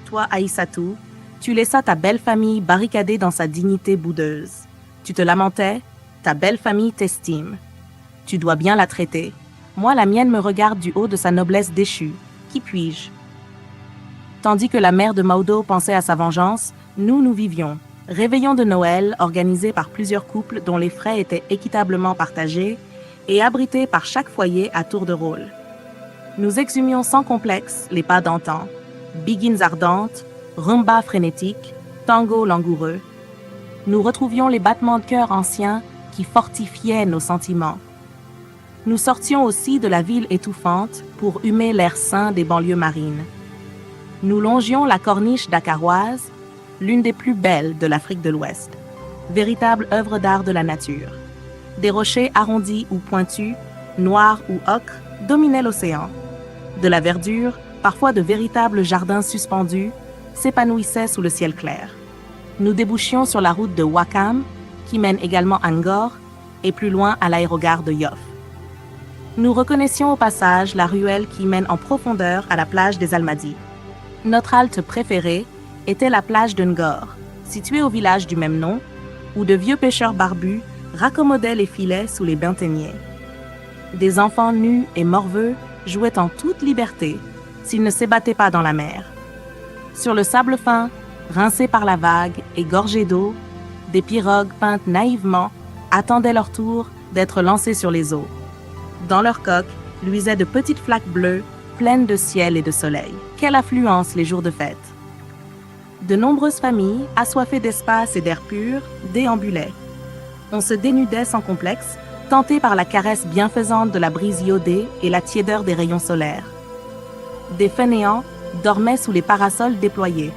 Toi, Aïssatou, tu laissas ta belle famille barricadée dans sa dignité boudeuse. Tu te lamentais, ta belle famille t'estime. Tu dois bien la traiter. Moi, la mienne me regarde du haut de sa noblesse déchue. Qui puis-je? Tandis que la mère de Maudo pensait à sa vengeance, nous vivions. Réveillons de Noël organisés par plusieurs couples dont les frais étaient équitablement partagés et abrités par chaque foyer à tour de rôle. Nous exhumions sans complexe les pas d'antan, biguines ardentes, rumba frénétique, tango langoureux. Nous retrouvions les battements de cœur anciens qui fortifiaient nos sentiments. Nous sortions aussi de la ville étouffante pour humer l'air sain des banlieues marines. Nous longions la corniche dakaroise, l'une des plus belles de l'Afrique de l'Ouest, véritable œuvre d'art de la nature. Des rochers arrondis ou pointus, noirs ou ocre, dominaient l'océan. De la verdure, parfois de véritables jardins suspendus, s'épanouissaient sous le ciel clair. Nous débouchions sur la route de Wakam, qui mène également à Ngor, et plus loin à l'aérogare de Yoff. Nous reconnaissions au passage la ruelle qui mène en profondeur à la plage des Almadies. Notre halte préférée était la plage de Ngor, située au village du même nom, où de vieux pêcheurs barbus raccommodaient les filets sous les binteniers. Des enfants nus et morveux jouaient en toute liberté, s'ils ne s'ébattaient pas dans la mer. Sur le sable fin, rincé par la vague et gorgé d'eau, des pirogues peintes naïvement attendaient leur tour d'être lancées sur les eaux. Dans leurs coques luisaient de petites flaques bleues pleines de ciel et de soleil. Quelle affluence les jours de fête! De nombreuses familles, assoiffées d'espace et d'air pur, déambulaient. On se dénudait sans complexe, tenté par la caresse bienfaisante de la brise iodée et la tiédeur des rayons solaires. Des fainéants dormaient sous les parasols déployés.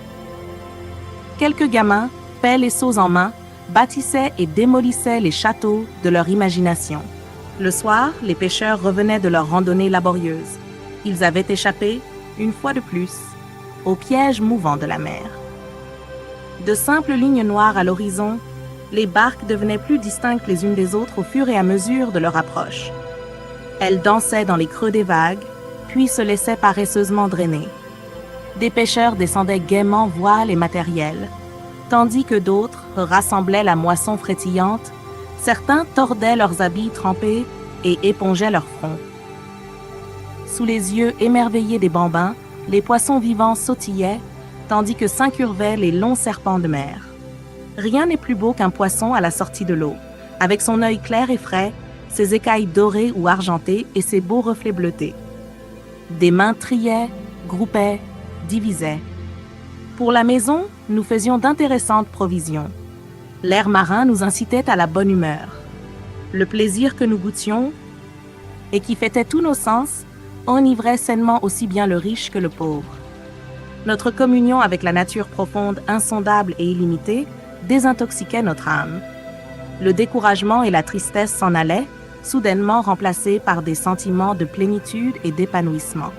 Quelques gamins, pelles et seaux en main, bâtissaient et démolissaient les châteaux de leur imagination. Le soir, les pêcheurs revenaient de leur randonnée laborieuse. Ils avaient échappé, une fois de plus, au piège mouvant de la mer. De simples lignes noires à l'horizon, les barques devenaient plus distinctes les unes des autres au fur et à mesure de leur approche. Elles dansaient dans les creux des vagues, puis se laissaient paresseusement drainer. Des pêcheurs descendaient gaiement voiles et matériel, tandis que d'autres rassemblaient la moisson frétillante, certains tordaient leurs habits trempés et épongeaient leurs fronts. Sous les yeux émerveillés des bambins, les poissons vivants sautillaient, tandis que s'incurvaient les longs serpents de mer. Rien n'est plus beau qu'un poisson à la sortie de l'eau, avec son œil clair et frais, ses écailles dorées ou argentées et ses beaux reflets bleutés. Des mains triaient, groupaient, divisaient. Pour la maison, nous faisions d'intéressantes provisions. L'air marin nous incitait à la bonne humeur. Le plaisir que nous goûtions, et qui fêtait tous nos sens, enivrait sainement aussi bien le riche que le pauvre. Notre communion avec la nature profonde, insondable et illimitée, désintoxiquait notre âme. Le découragement et la tristesse s'en allaient, soudainement remplacés par des sentiments de plénitude et d'épanouissement.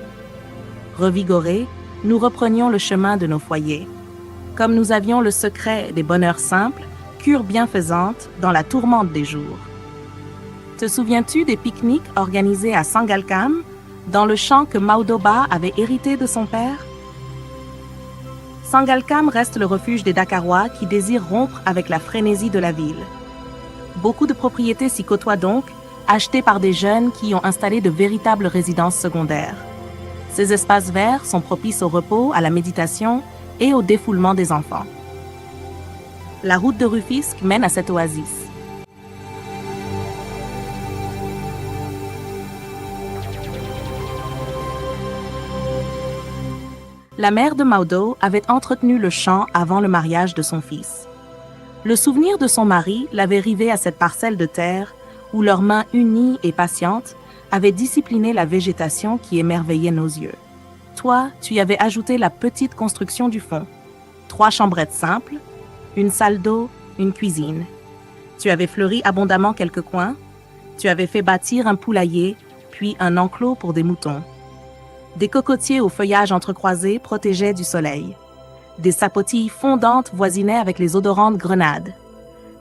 Revigorés, nous reprenions le chemin de nos foyers. Comme nous avions le secret des bonheurs simples, cure bienfaisante dans la tourmente des jours. Te souviens-tu des pique-niques organisés à Sangalkam, dans le champ que Maudoba avait hérité de son père? Sangalkam reste le refuge des Dakarois qui désirent rompre avec la frénésie de la ville. Beaucoup de propriétés s'y côtoient donc, achetées par des jeunes qui y ont installé de véritables résidences secondaires. Ces espaces verts sont propices au repos, à la méditation et au défoulement des enfants. La route de Rufisque mène à cette oasis. La mère de Maudo avait entretenu le champ avant le mariage de son fils. Le souvenir de son mari l'avait rivé à cette parcelle de terre où leurs mains unies et patientes avaient discipliné la végétation qui émerveillait nos yeux. Toi, tu y avais ajouté la petite construction du fond. 3 chambrettes simples, une salle d'eau, une cuisine. Tu avais fleuri abondamment quelques coins. Tu avais fait bâtir un poulailler, puis un enclos pour des moutons. Des cocotiers au feuillage entrecroisé protégeaient du soleil. Des sapotilles fondantes voisinaient avec les odorantes grenades.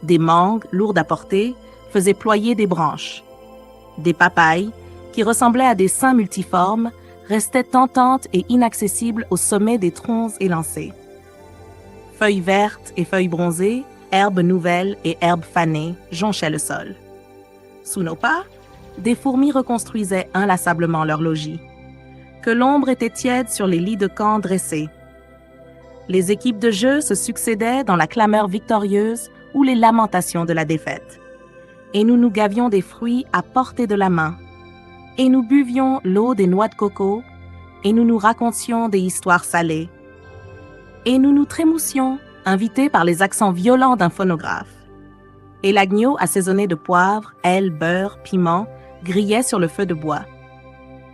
Des mangues, lourdes à porter, faisaient ployer des branches. Des papayes, qui ressemblaient à des seins multiformes, restait tentante et inaccessible au sommet des troncs élancés. Feuilles vertes et feuilles bronzées, herbes nouvelles et herbes fanées jonchaient le sol. Sous nos pas, des fourmis reconstruisaient inlassablement leur logis. Que l'ombre était tiède sur les lits de camp dressés. Les équipes de jeu se succédaient dans la clameur victorieuse ou les lamentations de la défaite. Et nous nous gavions des fruits à portée de la main. Et nous buvions l'eau des noix de coco, et nous nous racontions des histoires salées. Et nous nous trémoussions, invités par les accents violents d'un phonographe. Et l'agneau assaisonné de poivre, ail, beurre, piment, grillait sur le feu de bois.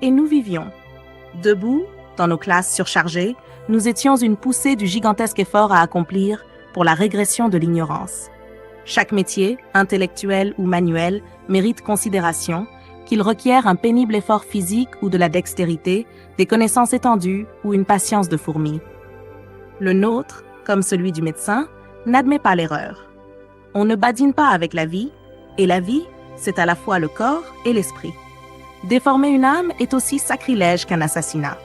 Et nous vivions. Debout, dans nos classes surchargées, nous étions une poussée du gigantesque effort à accomplir pour la régression de l'ignorance. Chaque métier, intellectuel ou manuel, mérite considération, qu'il requiert un pénible effort physique ou de la dextérité, des connaissances étendues ou une patience de fourmi. Le nôtre, comme celui du médecin, n'admet pas l'erreur. On ne badine pas avec la vie, et la vie, c'est à la fois le corps et l'esprit. Déformer une âme est aussi sacrilège qu'un assassinat.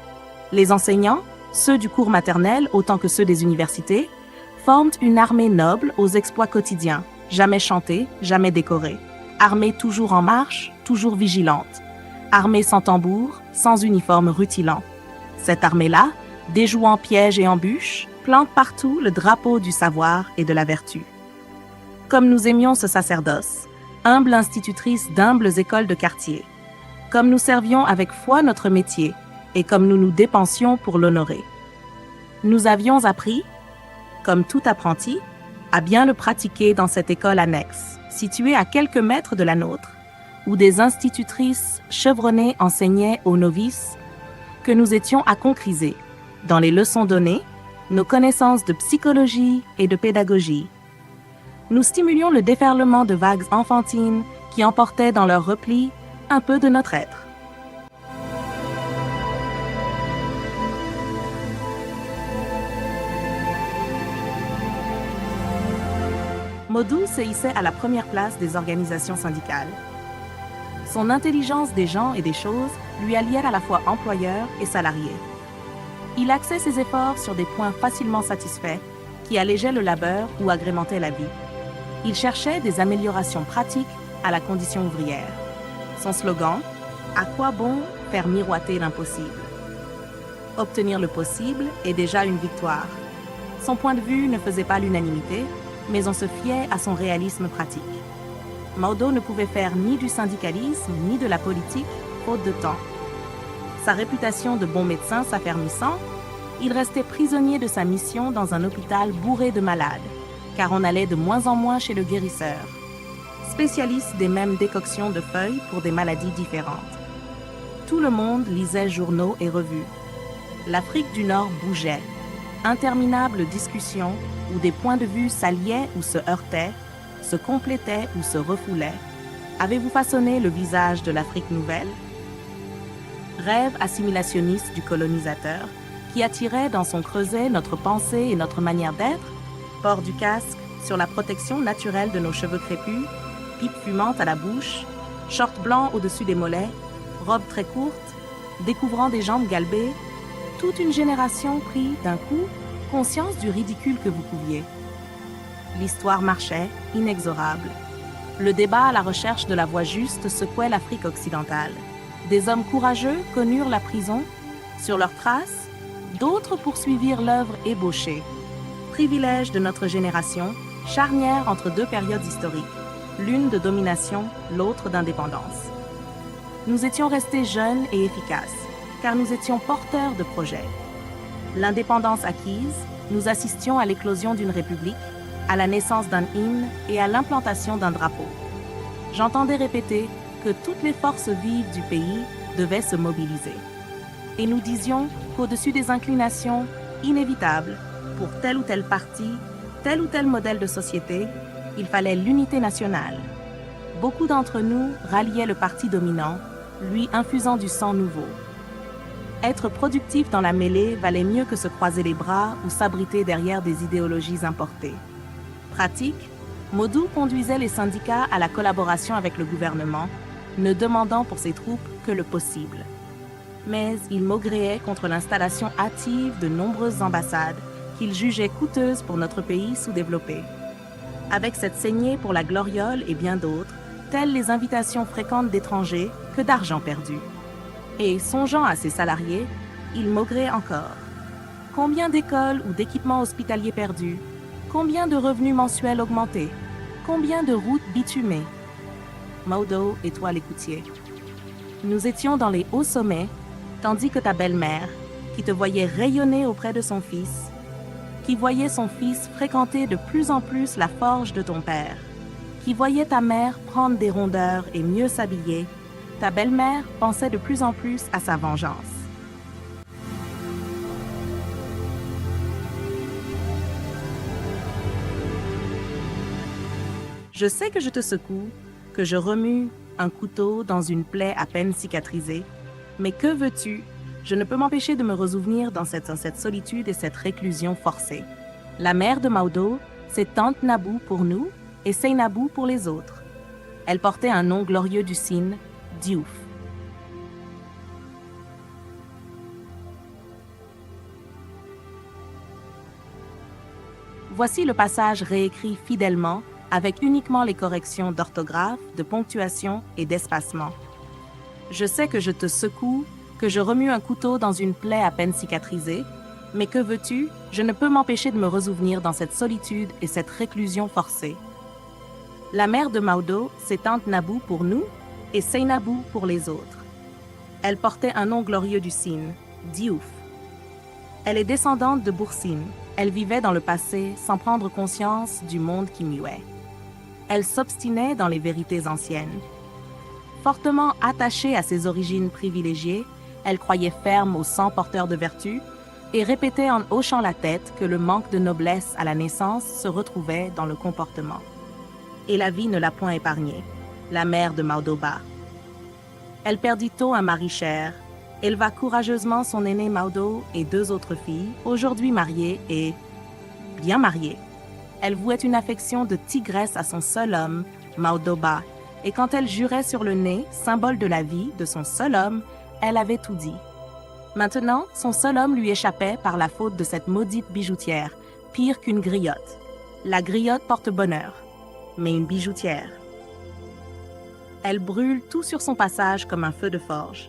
Les enseignants, ceux du cours maternel autant que ceux des universités, forment une armée noble aux exploits quotidiens, jamais chantée, jamais décorée. Armée toujours en marche, toujours vigilante. Armée sans tambour, sans uniforme rutilant. Cette armée-là, déjouant pièges et embûches, plante partout le drapeau du savoir et de la vertu. Comme nous aimions ce sacerdoce, humble institutrice d'humbles écoles de quartier, comme nous servions avec foi notre métier et comme nous nous dépensions pour l'honorer. Nous avions appris, comme tout apprenti, à bien le pratiquer dans cette école annexe, située à quelques mètres de la nôtre, où des institutrices chevronnées enseignaient aux novices que nous étions à concriser, dans les leçons données, nos connaissances de psychologie et de pédagogie. Nous stimulions le déferlement de vagues enfantines qui emportaient dans leur repli un peu de notre être. Modou se hissait à la première place des organisations syndicales. Son intelligence des gens et des choses lui alliait à la fois employeur et salarié. Il axait ses efforts sur des points facilement satisfaits qui allégeaient le labeur ou agrémentaient la vie. Il cherchait des améliorations pratiques à la condition ouvrière. Son slogan, « À quoi bon faire miroiter l'impossible ?» Obtenir le possible est déjà une victoire. Son point de vue ne faisait pas l'unanimité, mais on se fiait à son réalisme pratique. Maodo ne pouvait faire ni du syndicalisme ni de la politique, faute de temps. Sa réputation de bon médecin s'affermissant, il restait prisonnier de sa mission dans un hôpital bourré de malades, car on allait de moins en moins chez le guérisseur, spécialiste des mêmes décoctions de feuilles pour des maladies différentes. Tout le monde lisait journaux et revues. L'Afrique du Nord bougeait. Interminables discussions où des points de vue s'alliaient ou se heurtaient, se complétaient ou se refoulaient. Avez-vous façonné le visage de l'Afrique nouvelle? Rêve assimilationniste du colonisateur qui attirait dans son creuset notre pensée et notre manière d'être, port du casque sur la protection naturelle de nos cheveux crépus, pipe fumante à la bouche, short blanc au-dessus des mollets, robe très courte, découvrant des jambes galbées, toute une génération prit d'un coup conscience du ridicule que vous pouviez. L'histoire marchait, inexorable. Le débat à la recherche de la voie juste secouait l'Afrique occidentale. Des hommes courageux connurent la prison. Sur leurs traces, d'autres poursuivirent l'œuvre ébauchée. Privilège de notre génération, charnière entre deux périodes historiques, l'une de domination, l'autre d'indépendance. Nous étions restés jeunes et efficaces, car nous étions porteurs de projets. L'indépendance acquise, nous assistions à l'éclosion d'une république, à la naissance d'un hymne et à l'implantation d'un drapeau. J'entendais répéter que toutes les forces vives du pays devaient se mobiliser. Et nous disions qu'au-dessus des inclinations inévitables pour tel ou tel parti, tel ou tel modèle de société, il fallait l'unité nationale. Beaucoup d'entre nous ralliaient le parti dominant, lui infusant du sang nouveau. Être productif dans la mêlée valait mieux que se croiser les bras ou s'abriter derrière des idéologies importées. Pratique, Modou conduisait les syndicats à la collaboration avec le gouvernement, ne demandant pour ses troupes que le possible. Mais il maugréait contre l'installation hâtive de nombreuses ambassades qu'il jugeait coûteuses pour notre pays sous-développé. Avec cette saignée pour la gloriole et bien d'autres, telles les invitations fréquentes d'étrangers que d'argent perdu. Et songeant à ses salariés, il maugréait encore. Combien d'écoles ou d'équipements hospitaliers perdus? Combien de revenus mensuels augmentés? Combien de routes bitumées? Maudo et toi l'écoutier. Nous étions dans les hauts sommets, tandis que ta belle-mère, qui te voyait rayonner auprès de son fils, qui voyait son fils fréquenter de plus en plus la forge de ton père, qui voyait ta mère prendre des rondeurs et mieux s'habiller, ta belle-mère pensait de plus en plus à sa vengeance. Je sais que je te secoue, que je remue un couteau dans une plaie à peine cicatrisée, mais que veux-tu? Je ne peux m'empêcher de me ressouvenir dans cette solitude et cette réclusion forcée. La mère de Maudo, c'est Tante Nabou pour nous et Seynabou pour les autres. Elle portait un nom glorieux du Sine, Diouf. Voici le passage réécrit fidèlement avec uniquement les corrections d'orthographe, de ponctuation et d'espacement. Je sais que je te secoue, que je remue un couteau dans une plaie à peine cicatrisée, mais que veux-tu? Je ne peux m'empêcher de me ressouvenir dans cette solitude et cette réclusion forcée. La mère de Maudo, c'est Tante Nabou pour nous et Seynabou pour les autres. Elle portait un nom glorieux du Sine, Diouf. Elle est descendante de Boursine. Elle vivait dans le passé sans prendre conscience du monde qui muait. Elle s'obstinait dans les vérités anciennes. Fortement attachée à ses origines privilégiées, elle croyait ferme au sang porteur de vertu et répétait en hochant la tête que le manque de noblesse à la naissance se retrouvait dans le comportement. Et la vie ne l'a point épargnée, la mère de Maudoba. Elle perdit tôt un mari cher, éleva courageusement son aîné Maudo et 2 autres filles, aujourd'hui mariées et bien mariées. Elle vouait une affection de tigresse à son seul homme, Maudoba, et quand elle jurait sur le nez, symbole de la vie de son seul homme, elle avait tout dit. Maintenant, son seul homme lui échappait par la faute de cette maudite bijoutière, pire qu'une griotte. La griotte porte bonheur, mais une bijoutière. Elle brûle tout sur son passage comme un feu de forge.